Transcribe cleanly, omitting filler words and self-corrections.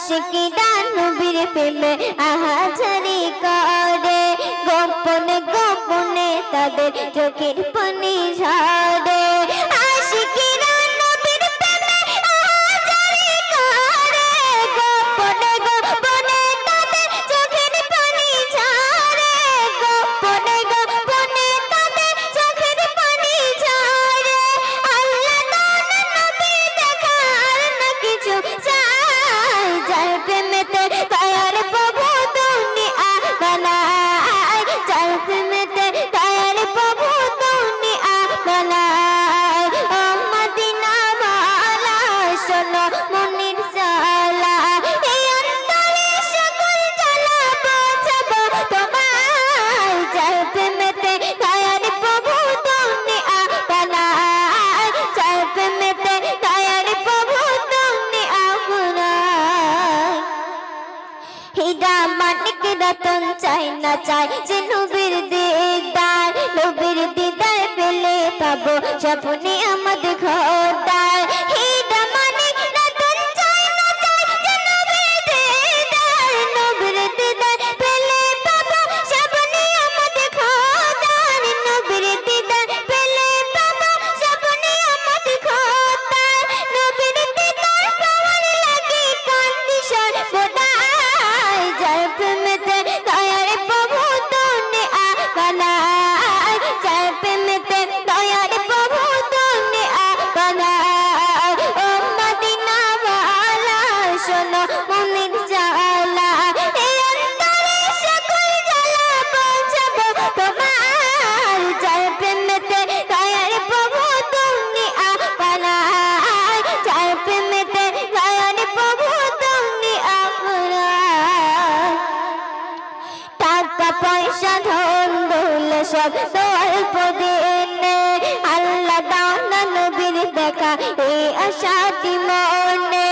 আশিকিরা নবীর প্রেমে আহাজারি করে, গোপনে গোপনে তাদের চোখের পানি ঝরে। আশিকিরা নবীর প্রেমে আহাজারি করে, গোপনে গোপনে তাদের চোখের পানি ঝরে, গোপনে গোপনে তাদের চোখের পানি ঝরে। আল্লাহ তাআলা নবী দেখার না কিছু চাই, যার প্রেমেতে দয়ার প্রভু দুনিয়া বানায়, যার প্রেমেতে দয়ার প্রভু দুনিয়া বানায়। ও মদিনা ওয়ালা শোনো মনির জ্বালা, এই অন্তরে সকল জ্বালা বোঝাবো তোমায়, যার প্রেমেতে দয়ার প্রভু দুনিয়া বানায়, যার প্রেমেতে দয়ার প্রভু দুনিয়া বানায়। হীরা মানিক রতন চাই না চাই যে নবীর দিদার, নবীর দিদার পেলে পাবো স্বপ্নে আমাদের খোদার। হীরা মানিক রতন চাই না চাই যে নবীর দিদার, নবীর দিদার পেলে পাবো স্বপ্নে আমাদের খোদার, নবীর দিদার পেলে পাবো স্বপ্নে আমাদের খোদার। নবীর দিদার পাওয়ার লাগে কন্ডিশন বোধায়, যার প্রেমেতে দয়ার প্রভু দুনিয়া বানায়, যার প্রেমেতে দয়ার প্রভু দুনিয়া বানায়। ও মদিনা ওয়ালা শোনো মনির জ্বালা, এই অন্তরে সকল জ্বালা বোঝাবো তোমার, যার প্রেমেতে দয়ার প্রভু দুনিয়া বানায়, যার প্রেমেতে দয়ার প্রভু দুনিয়া বানায়। টাকা পয়সা ধন দৌলত সব তো অল্প দিনে, আল্লাহ দাও না নবীর দেখা এই আশাটি মনে।